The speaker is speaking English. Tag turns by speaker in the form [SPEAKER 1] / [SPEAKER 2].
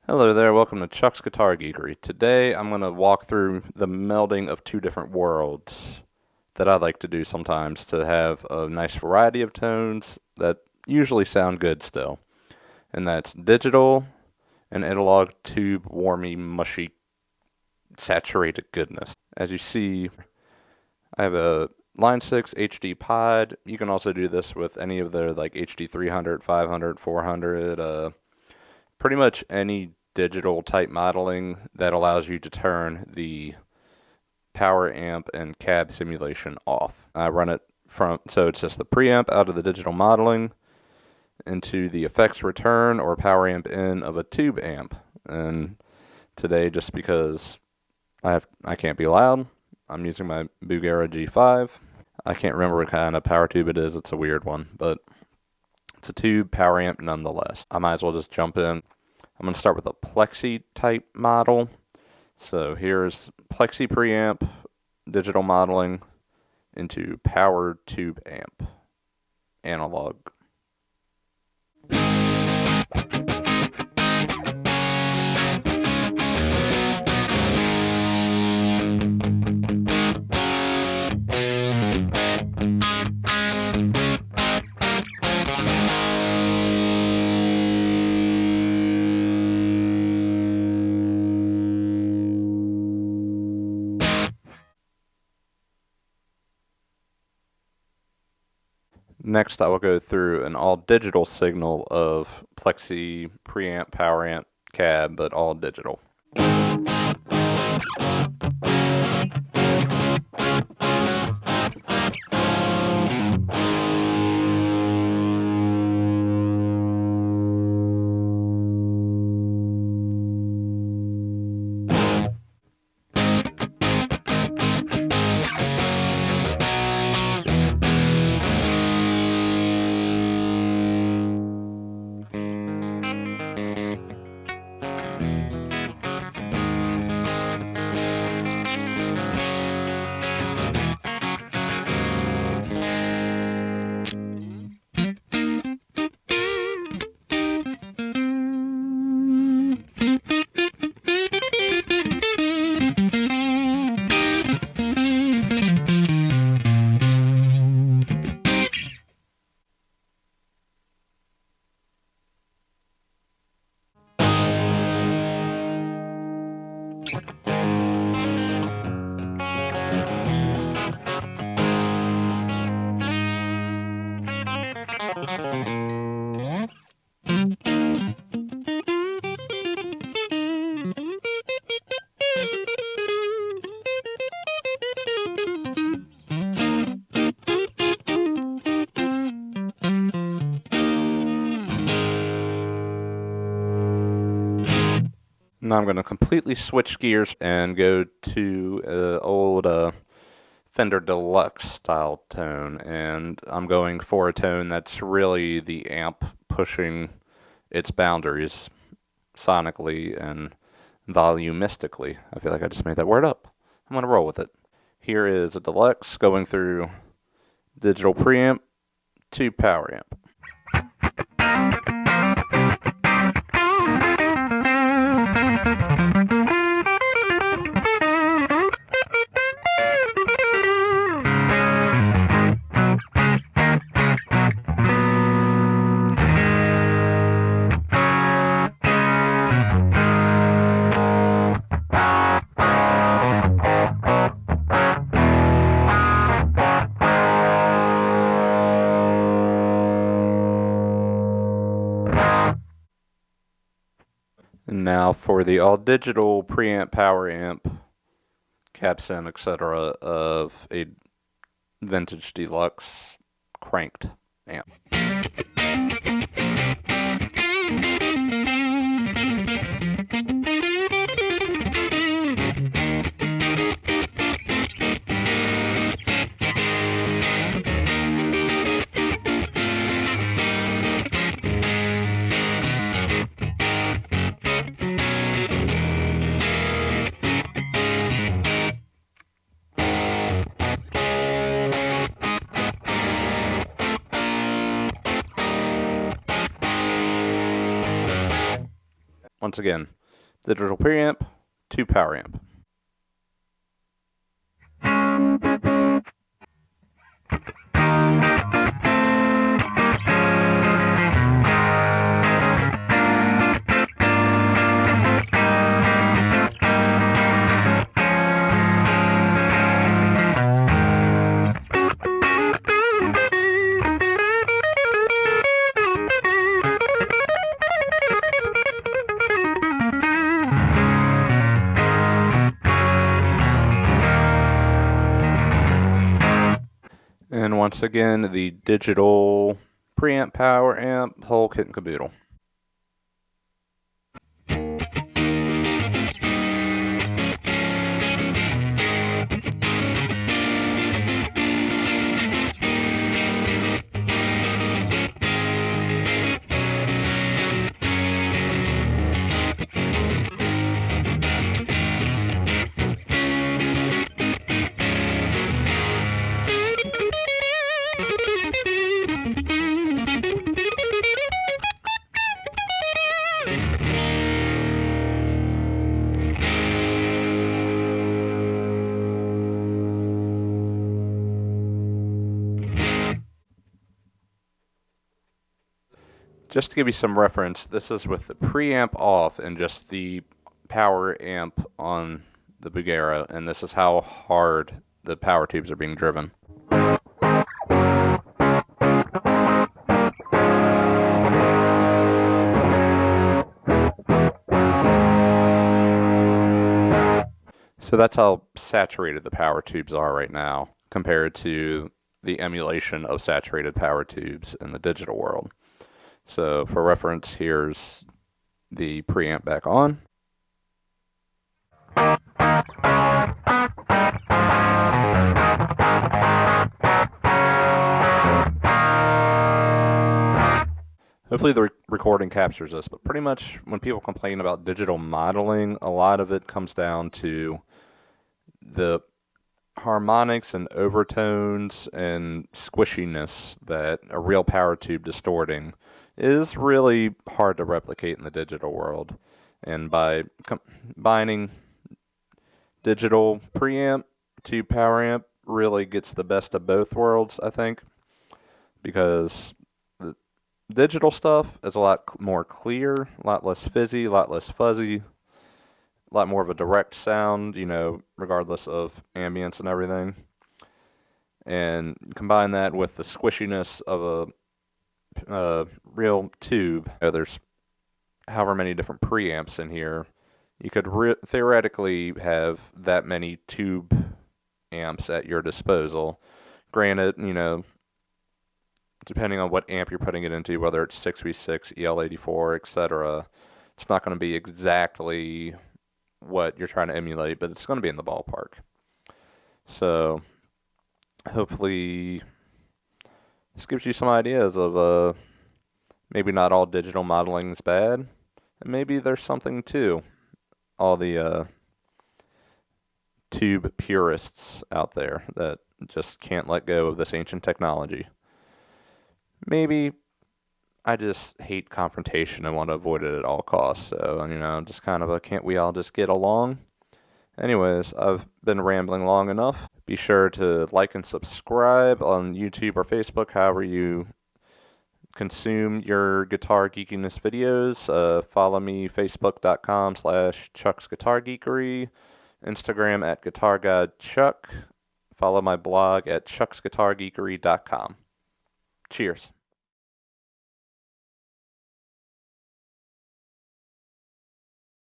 [SPEAKER 1] Hello there, welcome to Chuck's Guitar Geekery. Today I'm going to walk through the melding of two different worlds that I like to do sometimes to have a nice variety of tones that usually sound good still. And that's digital and analog tube warmy, mushy, saturated goodness. As you see, I have a Line 6 HD Pod. You can also do this with any of their like HD 300, 500, 400, pretty much any digital type modeling that allows you to turn the power amp and cab simulation off. I run it so it's just the preamp out of the digital modeling into the effects return or power amp in of a tube amp. And today, just because I can't be loud, I'm using my Bugera G5. I can't remember what kind of power tube it is. It's a weird one, but it's a tube power amp nonetheless. I might as well just jump in. I'm going to start with a Plexi type model. So here's Plexi preamp, digital modeling into power tube amp, analog. Next, I will go through an all-digital signal of Plexi preamp, power amp, cab, but all digital. Now I'm going to completely switch gears and go to old Fender Deluxe style tone, and I'm going for a tone that's really the amp pushing its boundaries sonically and volumistically. I feel like I just made that word up. I'm going to roll with it. Here is a Deluxe going through digital preamp to power amp. And now for the all-digital preamp, power amp, cab sim, etc. of a vintage deluxe cranked amp. once again, digital preamp to power amp. And once again, the digital preamp, power amp, whole kit and caboodle. Just to give you some reference, this is with the preamp off and just the power amp on the Bugera, and this is how hard the power tubes are being driven. So that's how saturated the power tubes are right now compared to the emulation of saturated power tubes in the digital world. So for reference, here's the preamp back on. Hopefully the recording captures this, but pretty much when people complain about digital modeling, a lot of it comes down to the harmonics and overtones and squishiness that a real power tube distorting is really hard to replicate in the digital world. And by combining digital preamp to power amp really gets the best of both worlds, I think, because the digital stuff is a lot more clear, a lot less fizzy, a lot less fuzzy, a lot more of a direct sound, you know, regardless of ambience and everything. And combine that with the squishiness of a real tube. You know, there's however many different preamps in here. You could theoretically have that many tube amps at your disposal. Granted, you know, depending on what amp you're putting it into, whether it's 6v6, EL84, etc., it's not going to be exactly what you're trying to emulate, but it's going to be in the ballpark. So hopefully this gives you some ideas of maybe not all digital modeling is bad, and maybe there's something to all the tube purists out there that just can't let go of this ancient technology. Maybe I just hate confrontation and want to avoid it at all costs. So, you know, just kind of a can't we all just get along? Anyways, I've been rambling long enough. Be sure to like and subscribe on YouTube or Facebook, however you consume your guitar geekiness videos. Follow me, facebook.com/ChucksGuitarGeekery, Instagram at GuitarGuideChuck. Follow my blog at chucksguitargeekery.com. Cheers.